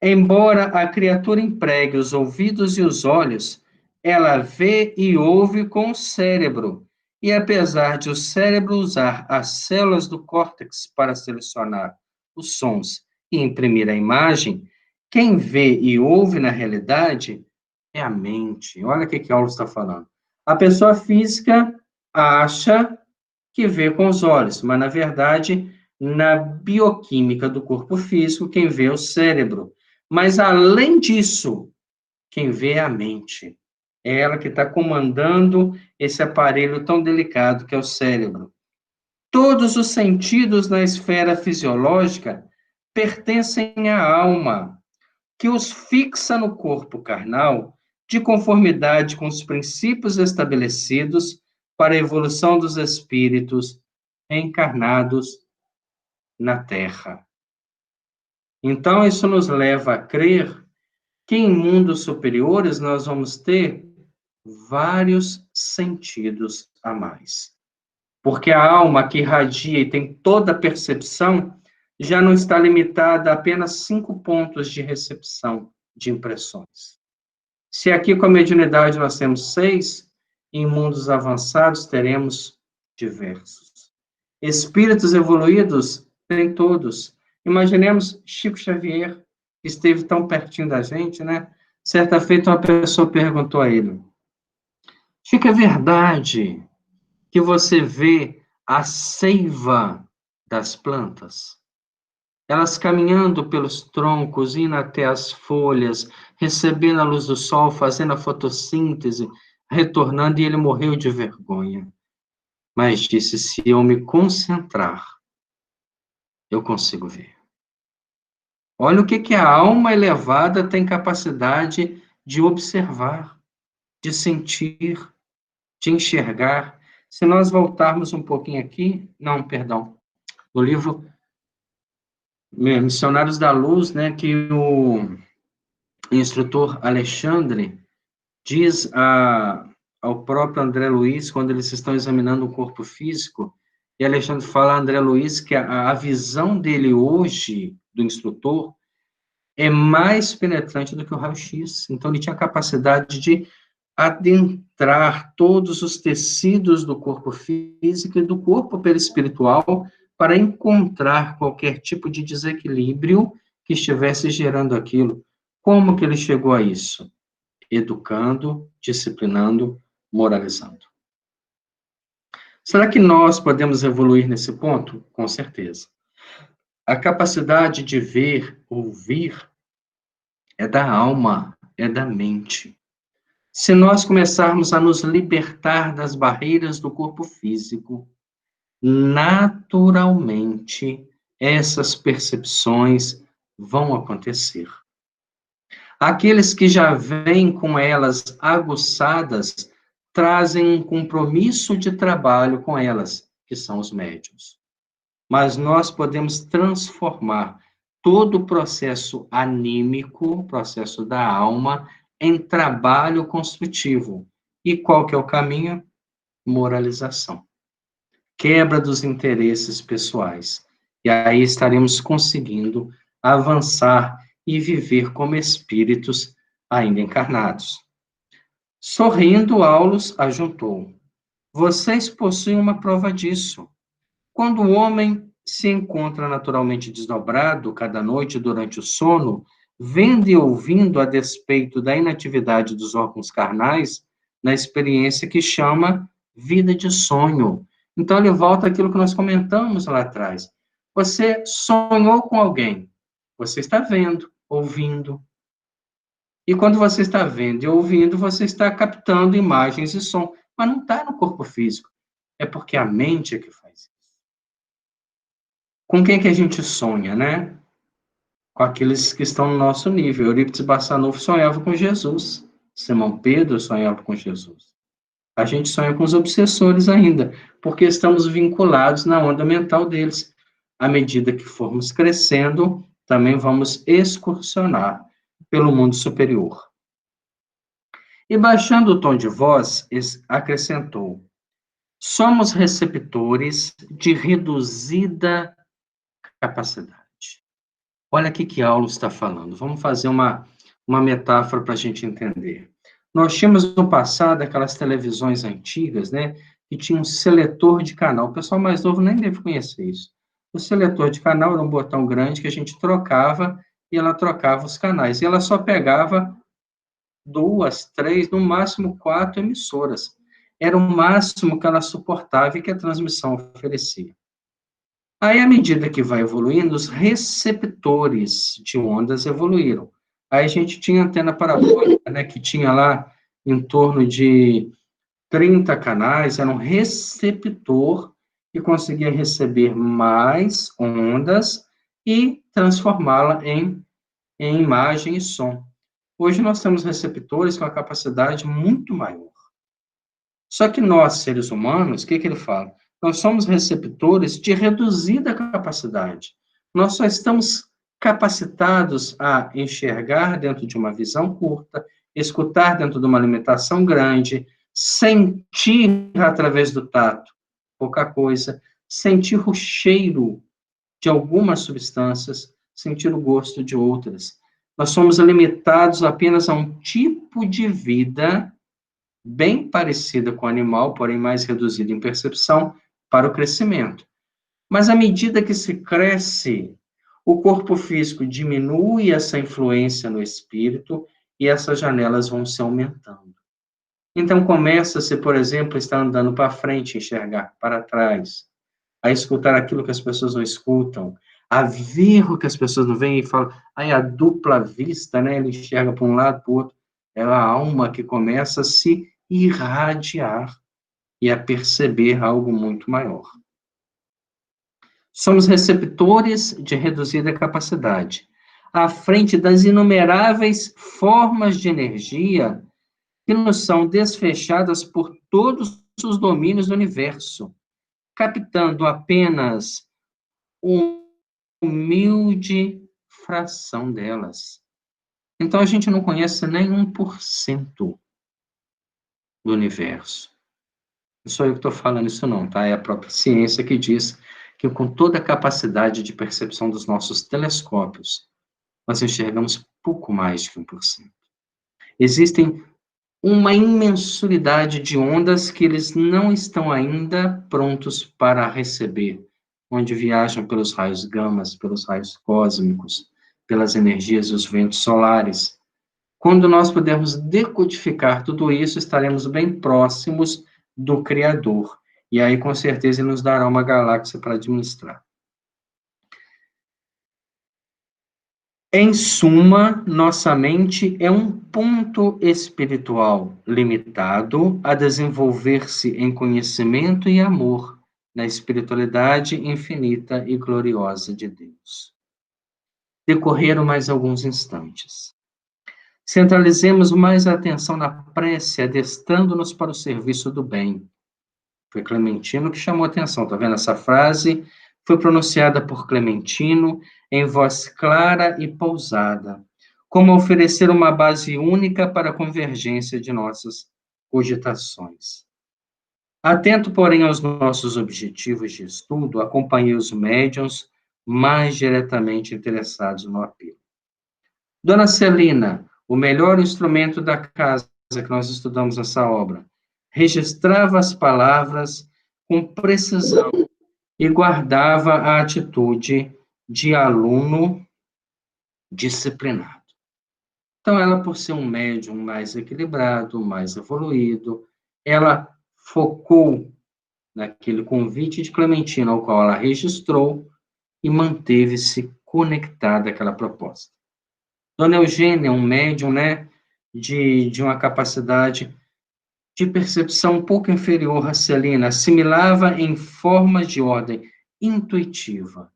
embora a criatura empregue os ouvidos e os olhos, ela vê e ouve com o cérebro. E apesar de o cérebro usar as células do córtex para selecionar os sons e imprimir a imagem, quem vê e ouve na realidade é a mente. Olha o que Aulus está falando. A pessoa física acha que vê com os olhos, mas na verdade, na bioquímica do corpo físico, quem vê é o cérebro. Mas além disso, quem vê é a mente. É ela que está comandando esse aparelho tão delicado que é o cérebro. Todos os sentidos na esfera fisiológica pertencem à alma, que os fixa no corpo carnal, de conformidade com os princípios estabelecidos para a evolução dos espíritos encarnados na Terra. Então, isso nos leva a crer que em mundos superiores nós vamos ter vários sentidos a mais. Porque a alma que irradia e tem toda a percepção já não está limitada a apenas 5 pontos de recepção de impressões. Se aqui com a mediunidade nós temos 6, em mundos avançados teremos diversos. Espíritos evoluídos tem todos. Imaginemos Chico Xavier, que esteve tão pertinho da gente, né? Certa feita uma pessoa perguntou a ele: Chico, é verdade que você vê a seiva das plantas? Elas caminhando pelos troncos, indo até as folhas, recebendo a luz do sol, fazendo a fotossíntese, retornando, e ele morreu de vergonha. Mas disse: se eu me concentrar, eu consigo ver. Olha o que a alma elevada tem capacidade de observar, de sentir, de enxergar. Se nós voltarmos um pouquinho aqui, não, perdão, no livro Missionários da Luz, né, que o instrutor Alexandre diz ao próprio André Luiz, quando eles estão examinando o corpo físico, E Alexandre fala, André Luiz, que a visão dele hoje, do instrutor, é mais penetrante do que o raio-x. Então, ele tinha a capacidade de adentrar todos os tecidos do corpo físico e do corpo perispiritual para encontrar qualquer tipo de desequilíbrio que estivesse gerando aquilo. Como que ele chegou a isso? Educando, disciplinando, moralizando. Será que nós podemos evoluir nesse ponto? Com certeza. A capacidade de ver, ouvir, é da alma, é da mente. Se nós começarmos a nos libertar das barreiras do corpo físico, naturalmente essas percepções vão acontecer. Aqueles que já vêm com elas aguçadas trazem um compromisso de trabalho com elas, que são os médiuns. Mas nós podemos transformar todo o processo anímico, processo da alma, em trabalho construtivo. E qual que é o caminho? Moralização. Quebra dos interesses pessoais. E aí estaremos conseguindo avançar e viver como espíritos ainda encarnados. Sorrindo, Aulus ajuntou: vocês possuem uma prova disso. Quando o homem se encontra naturalmente desdobrado cada noite durante o sono, vendo e ouvindo a despeito da inatividade dos órgãos carnais, na experiência que chama vida de sonho. Então, ele volta àquilo que nós comentamos lá atrás. Você sonhou com alguém, você está vendo, ouvindo. E quando você está vendo e ouvindo, você está captando imagens e som, mas não está no corpo físico. É porque a mente é que faz isso. Com quem que a gente sonha, né? Com aqueles que estão no nosso nível. Eurípides Barçanufo sonhava com Jesus. Simão Pedro sonhava com Jesus. A gente sonha com os obsessores ainda, porque estamos vinculados na onda mental deles. À medida que formos crescendo, também vamos excursionar pelo mundo superior. E baixando o tom de voz, acrescentou: somos receptores de reduzida capacidade. Olha o que Aulus está falando. Vamos fazer uma metáfora para a gente entender. Nós tínhamos no passado aquelas televisões antigas, né, que tinha um seletor de canal. O pessoal mais novo nem deve conhecer isso. O seletor de canal era um botão grande que a gente trocava e ela trocava os canais. E ela só pegava 2, 3, no máximo 4 emissoras. Era o máximo que ela suportava e que a transmissão oferecia. Aí, à medida que vai evoluindo, os receptores de ondas evoluíram. Aí a gente tinha antena parabólica, né, que tinha lá em torno de 30 canais, era um receptor que conseguia receber mais ondas e transformá-la em imagem e som. Hoje nós temos receptores com a capacidade muito maior. Só que nós, seres humanos, o que ele fala? Nós somos receptores de reduzida capacidade. Nós só estamos capacitados a enxergar dentro de uma visão curta, escutar dentro de uma limitação grande, sentir através do tato, pouca coisa, sentir o cheiro de algumas substâncias, sentir o gosto de outras. Nós somos limitados apenas a um tipo de vida bem parecida com o animal, porém mais reduzida em percepção, para o crescimento. Mas à medida que se cresce, o corpo físico diminui essa influência no espírito e essas janelas vão se aumentando. Então começa-se, por exemplo, a estar andando para frente, enxergar para trás, a escutar aquilo que as pessoas não escutam, a ver o que as pessoas não veem e falam, aí a dupla vista, né? Ele enxerga para um lado, para o outro. É a alma que começa a se irradiar e a perceber algo muito maior. Somos receptores de reduzida capacidade, à frente das inumeráveis formas de energia que nos são desfechadas por todos os domínios do universo, captando apenas uma humilde fração delas. Então, a gente não conhece nem 1% do universo. Não sou eu que estou falando isso não, tá? É a própria ciência que diz que com toda a capacidade de percepção dos nossos telescópios, nós enxergamos pouco mais de 1%. Existem uma imensuridade de ondas que eles não estão ainda prontos para receber, onde viajam pelos raios gamas, pelos raios cósmicos, pelas energias dos ventos solares. Quando nós pudermos decodificar tudo isso, estaremos bem próximos do Criador. E aí, com certeza, ele nos dará uma galáxia para administrar. Em suma, nossa mente é um ponto espiritual limitado a desenvolver-se em conhecimento e amor na espiritualidade infinita e gloriosa de Deus. Decorreram mais alguns instantes. Centralizemos mais a atenção na prece, adestrando-nos para o serviço do bem. Foi Clementino que chamou a atenção, está vendo? Essa frase foi pronunciada por Clementino em voz clara e pausada, como oferecer uma base única para a convergência de nossas cogitações. Atento, porém, aos nossos objetivos de estudo, acompanhei os médiuns mais diretamente interessados no apelo. Dona Celina, o melhor instrumento da casa que nós estudamos nessa obra, registrava as palavras com precisão e guardava a atitude de aluno disciplinado. Então, ela, por ser um médium mais equilibrado, mais evoluído, ela focou naquele convite de Clementina, ao qual ela registrou e manteve-se conectada àquela proposta. Dona Eugênia, um médium, né, de uma capacidade de percepção um pouco inferior à Celina, assimilava em formas de ordem intuitiva.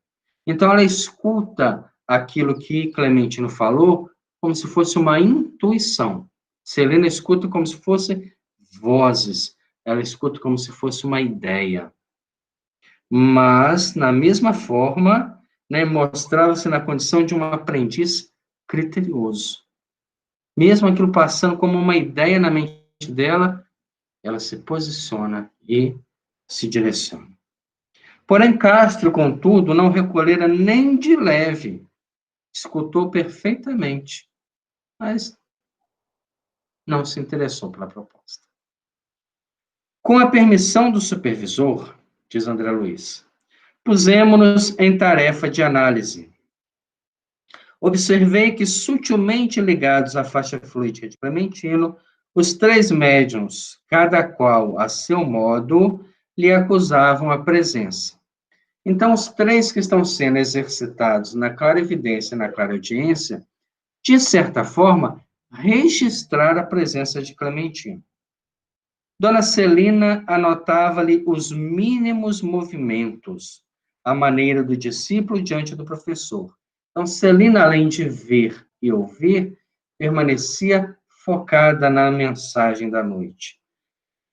Então, ela escuta aquilo que Clementino falou como se fosse uma intuição. Celina escuta como se fossem vozes, ela escuta como se fosse uma ideia. Mas, na mesma forma, né, mostrava-se na condição de um aprendiz criterioso. Mesmo aquilo passando como uma ideia na mente dela, ela se posiciona e se direciona. Porém, Castro, contudo, não recolhera nem de leve, escutou perfeitamente, mas não se interessou pela proposta. Com a permissão do supervisor, diz André Luiz, pusemos-nos em tarefa de análise. Observei que, sutilmente ligados à faixa fluídica de Clementino, os três médiuns, cada qual a seu modo, lhe acusavam a presença. Então, os três que estão sendo exercitados na clarividência e na clareaudiência, de certa forma, registraram a presença de Clementino. Dona Celina anotava-lhe os mínimos movimentos, à maneira do discípulo diante do professor. Então, Celina, além de ver e ouvir, permanecia focada na mensagem da noite.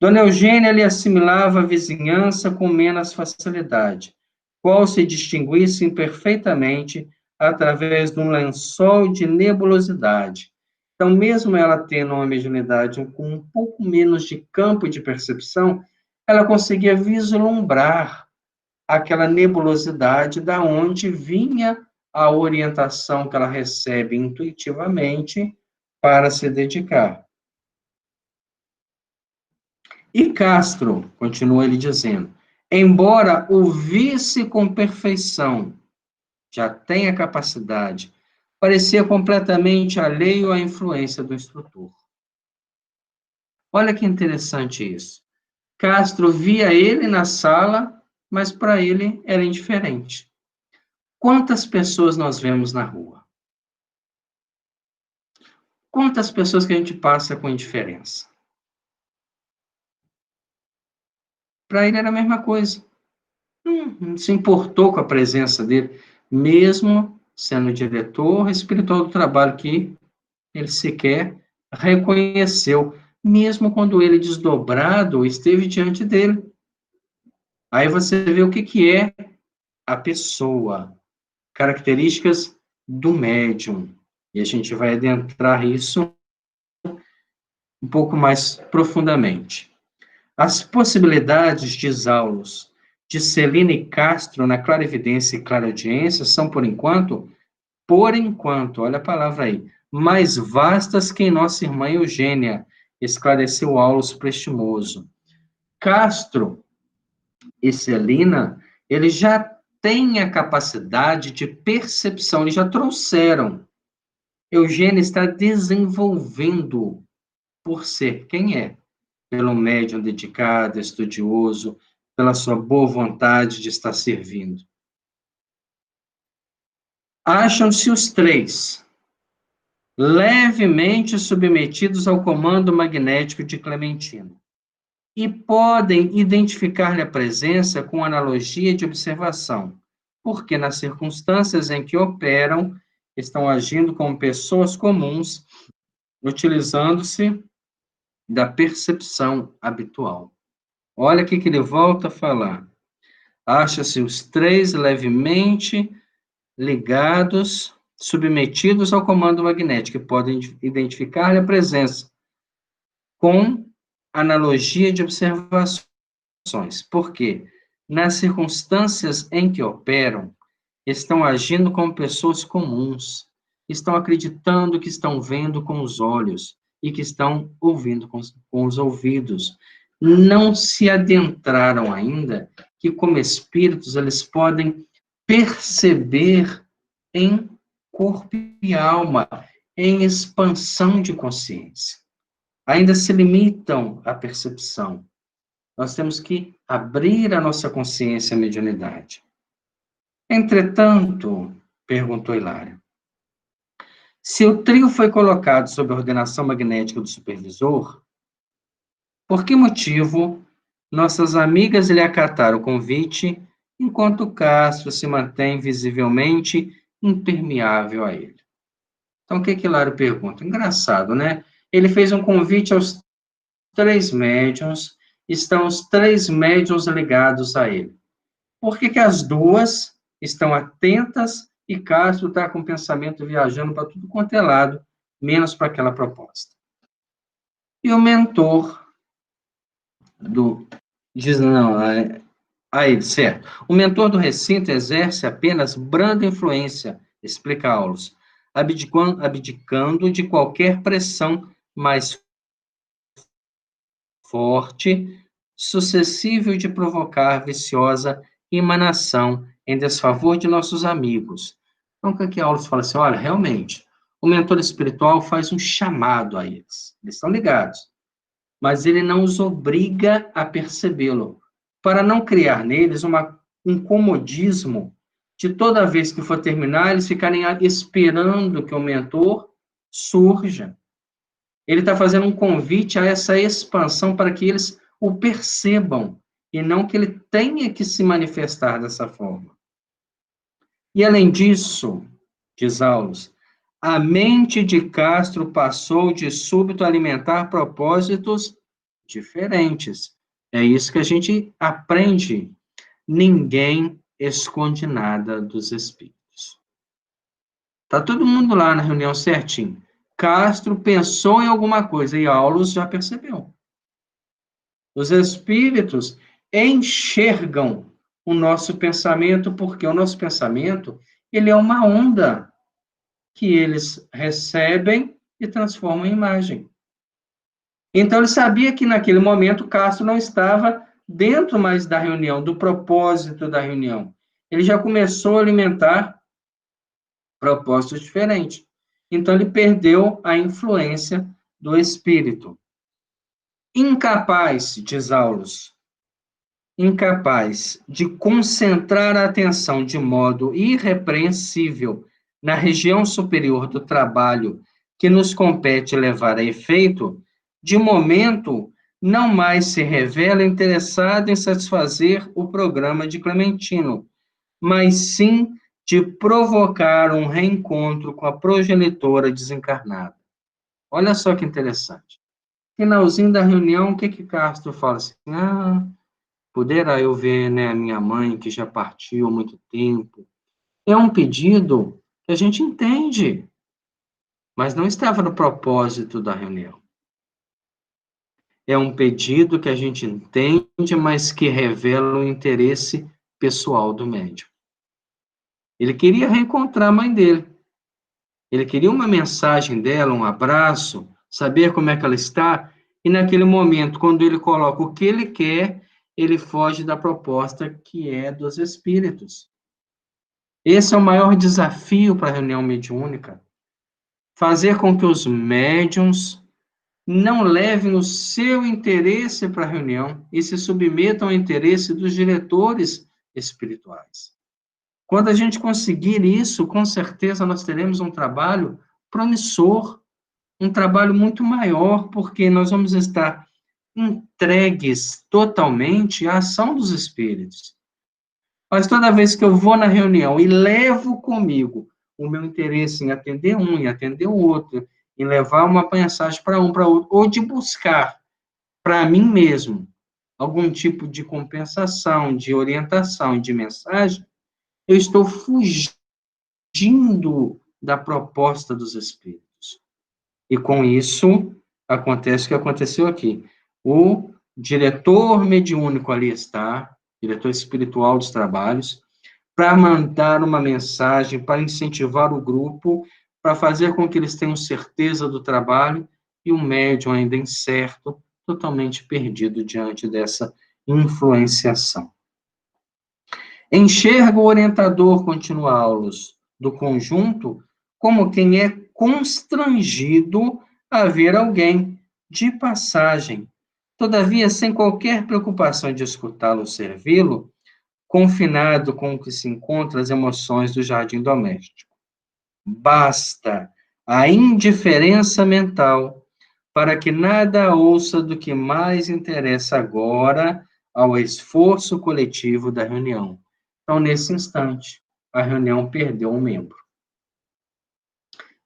Dona Eugênia lhe assimilava a vizinhança com menos facilidade, qual se distinguisse imperfeitamente através de um lençol de nebulosidade. Então, mesmo ela tendo uma mediunidade com um pouco menos de campo de percepção, ela conseguia vislumbrar aquela nebulosidade da onde vinha a orientação que ela recebe intuitivamente para se dedicar. E Castro, continua ele dizendo, embora o visse com perfeição, já tem a capacidade, parecia completamente alheio à influência do instrutor. Olha que interessante isso. Castro via ele na sala, mas para ele era indiferente. Quantas pessoas nós vemos na rua? Quantas pessoas que a gente passa com indiferença? Para ele era a mesma coisa. Não se importou com a presença dele, mesmo sendo diretor espiritual do trabalho, que ele sequer reconheceu, mesmo quando ele, desdobrado, esteve diante dele. Aí você vê o que é a pessoa, características do médium. E a gente vai adentrar isso um pouco mais profundamente. As possibilidades, diz Aulus, de Celina e Castro na clarividência e clareaudiência são, por enquanto, olha a palavra aí, mais vastas que em nossa irmã Eugênia, esclareceu Aulus Prestimoso. Castro e Celina, eles já têm a capacidade de percepção, eles já trouxeram. Eugênia está desenvolvendo por ser quem é, pelo médium dedicado, estudioso, pela sua boa vontade de estar servindo. Acham-se os três levemente submetidos ao comando magnético de Clementino e podem identificar-lhe a presença com analogia de observação, porque nas circunstâncias em que operam, estão agindo como pessoas comuns, utilizando-se da percepção habitual. Olha o que ele volta a falar. Acha-se os três levemente ligados, submetidos ao comando magnético, que podem identificar a presença com analogia de observações. Por quê? Nas circunstâncias em que operam, estão agindo como pessoas comuns, estão acreditando que estão vendo com os olhos e que estão ouvindo com os ouvidos. Não se adentraram ainda que, como espíritos, eles podem perceber em corpo e alma, em expansão de consciência. Ainda se limitam à percepção. Nós temos que abrir a nossa consciência à mediunidade. Entretanto, perguntou Hilário, se o trio foi colocado sob a ordenação magnética do supervisor, por que motivo nossas amigas lhe acataram o convite, enquanto Castro se mantém visivelmente impermeável a ele? Então, o que Hilário pergunta? Engraçado, né? Ele fez um convite aos três médiuns, estão os três médiuns ligados a ele. Por que as duas estão atentas e Castro está com o pensamento viajando para tudo quanto é lado, menos para aquela proposta? E o mentor diz, não, aí, certo. O mentor do recinto exerce apenas branda influência, explica Aulus, abdicando de qualquer pressão mais forte, suscetível de provocar viciosa emanação em desfavor de nossos amigos. Então, o que Aulus fala assim? Olha, realmente, o mentor espiritual faz um chamado a eles. Eles estão ligados. Mas ele não os obriga a percebê-lo, para não criar neles um comodismo de toda vez que for terminar, eles ficarem esperando que o mentor surja. Ele está fazendo um convite a essa expansão para que eles o percebam, e não que ele tenha que se manifestar dessa forma. E, além disso, diz Aulus, a mente de Castro passou de súbito a alimentar propósitos diferentes. É isso que a gente aprende. Ninguém esconde nada dos espíritos. Está todo mundo lá na reunião certinho. Castro pensou em alguma coisa e Aulus já percebeu. Os espíritos enxergam o nosso pensamento, porque o nosso pensamento, ele é uma onda que eles recebem e transformam em imagem. Então, ele sabia que naquele momento Castro não estava dentro mais da reunião, do propósito da reunião. Ele já começou a alimentar propósitos diferentes. Então, ele perdeu a influência do espírito. Incapaz, diz Aulus, incapaz de concentrar a atenção de modo irrepreensível na região superior do trabalho que nos compete levar a efeito, de momento não mais se revela interessado em satisfazer o programa de Clementino, mas sim de provocar um reencontro com a progenitora desencarnada. Olha só que interessante. Finalzinho da reunião, o que Castro fala assim? Poderá eu ver, né, a minha mãe, que já partiu há muito tempo. É um pedido que a gente entende, mas não estava no propósito da reunião. é um pedido que a gente entende, mas que revela o interesse pessoal do médium. Ele queria reencontrar a mãe dele. Ele queria uma mensagem dela, um abraço, saber como é que ela está, e naquele momento, quando ele coloca o que ele quer, ele foge da proposta que é dos espíritos. Esse é o maior desafio para a reunião mediúnica, fazer com que os médiums não levem o seu interesse para a reunião e se submetam ao interesse dos diretores espirituais. Quando a gente conseguir isso, com certeza nós teremos um trabalho promissor, um trabalho muito maior, porque nós vamos estar entregues totalmente à ação dos espíritos. Mas toda vez que eu vou na reunião e levo comigo o meu interesse em atender um, em atender o outro, em levar uma mensagem para um, para outro, ou de buscar para mim mesmo algum tipo de compensação, de orientação, de mensagem, eu estou fugindo da proposta dos espíritos. E com isso, acontece o que aconteceu aqui. O diretor mediúnico ali está, diretor espiritual dos trabalhos, para mandar uma mensagem, para incentivar o grupo, para fazer com que eles tenham certeza do trabalho, e o médium ainda incerto, totalmente perdido diante dessa influenciação. Enxerga o orientador, continua Aulus, do conjunto, como quem é constrangido a ver alguém de passagem, todavia sem qualquer preocupação de escutá-lo, servi-lo, confinado com o que se encontra as emoções do jardim doméstico. Basta a indiferença mental para que nada ouça do que mais interessa agora ao esforço coletivo da reunião. Então, nesse instante, a reunião perdeu um membro.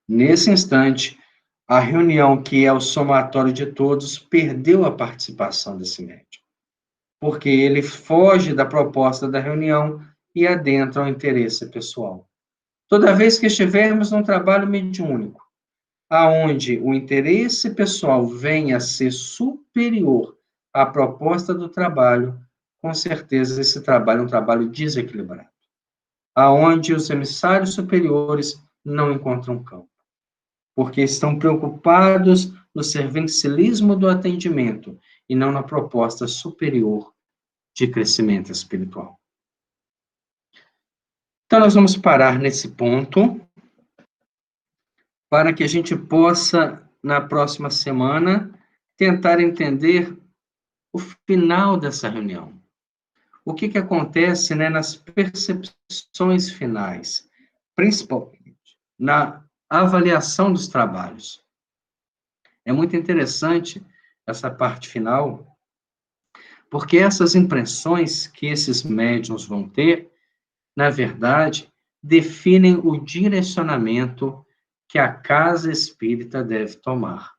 Nesse instante, a reunião, que é o somatório de todos, perdeu a participação desse médium, porque ele foge da proposta da reunião e adentra ao interesse pessoal. Toda vez que estivermos num trabalho mediúnico, aonde o interesse pessoal venha a ser superior à proposta do trabalho, com certeza esse trabalho é um trabalho desequilibrado, aonde os emissários superiores não encontram campo, porque estão preocupados no servicialismo do atendimento e não na proposta superior de crescimento espiritual. Então, nós vamos parar nesse ponto, para que a gente possa, na próxima semana, tentar entender o final dessa reunião. O que acontece, né, nas percepções finais, principalmente na avaliação dos trabalhos. É muito interessante essa parte final, porque essas impressões que esses médiuns vão ter, na verdade, definem o direcionamento que a casa espírita deve tomar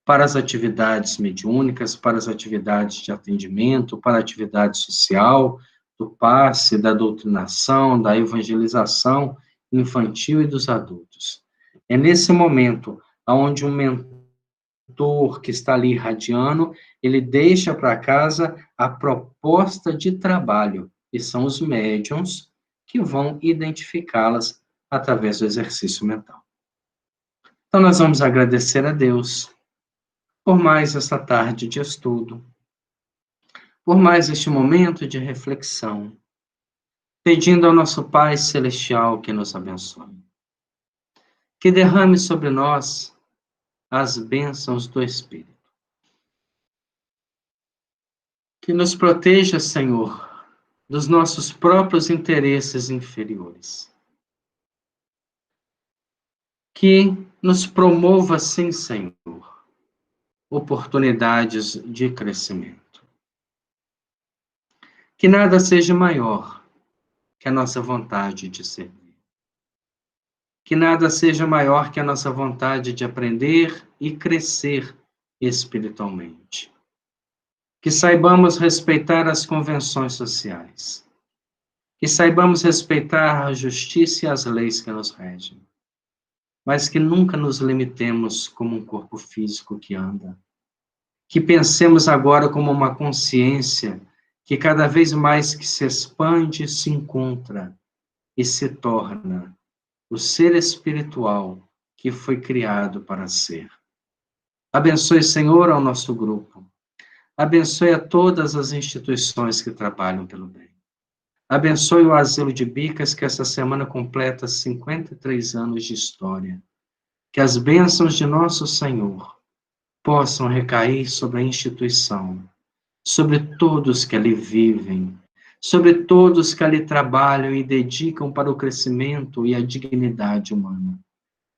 para as atividades mediúnicas, para as atividades de atendimento, para a atividade social, do passe, da doutrinação, da evangelização infantil e dos adultos. É nesse momento onde um mentor que está ali irradiando, ele deixa para casa a proposta de trabalho, e são os médiuns que vão identificá-las através do exercício mental. Então, nós vamos agradecer a Deus por mais essa tarde de estudo, por mais este momento de reflexão, pedindo ao nosso Pai Celestial que nos abençoe, que derrame sobre nós as bênçãos do Espírito, que nos proteja, Senhor, dos nossos próprios interesses inferiores, que nos promova, sim, Senhor, oportunidades de crescimento. Que nada seja maior que a nossa vontade de servir. Que nada seja maior que a nossa vontade de aprender e crescer espiritualmente. Que saibamos respeitar as convenções sociais. Que saibamos respeitar a justiça e as leis que nos regem. Mas que nunca nos limitemos como um corpo físico que anda. Que pensemos agora como uma consciência que cada vez mais que se expande, se encontra e se torna o ser espiritual que foi criado para ser. Abençoe, Senhor, ao nosso grupo. Abençoe a todas as instituições que trabalham pelo bem. Abençoe o Asilo de Bicas, que essa semana completa 53 anos de história. Que as bênçãos de nosso Senhor possam recair sobre a instituição, sobre todos que ali vivem, sobre todos que ali trabalham e dedicam para o crescimento e a dignidade humana.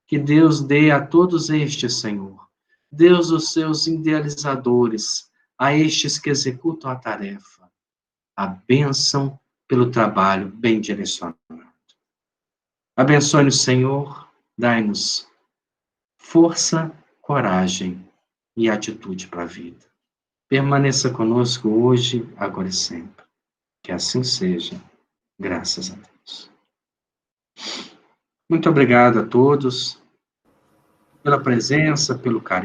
Que Deus dê a todos estes, Senhor, Deus os seus idealizadores, a estes que executam a tarefa, a bênção pelo trabalho bem direcionado. Abençoe-nos, Senhor, dai-nos força, coragem e atitude para a vida. Permaneça conosco hoje, agora e sempre. Que assim seja, graças a Deus. Muito obrigado a todos pela presença, pelo carinho.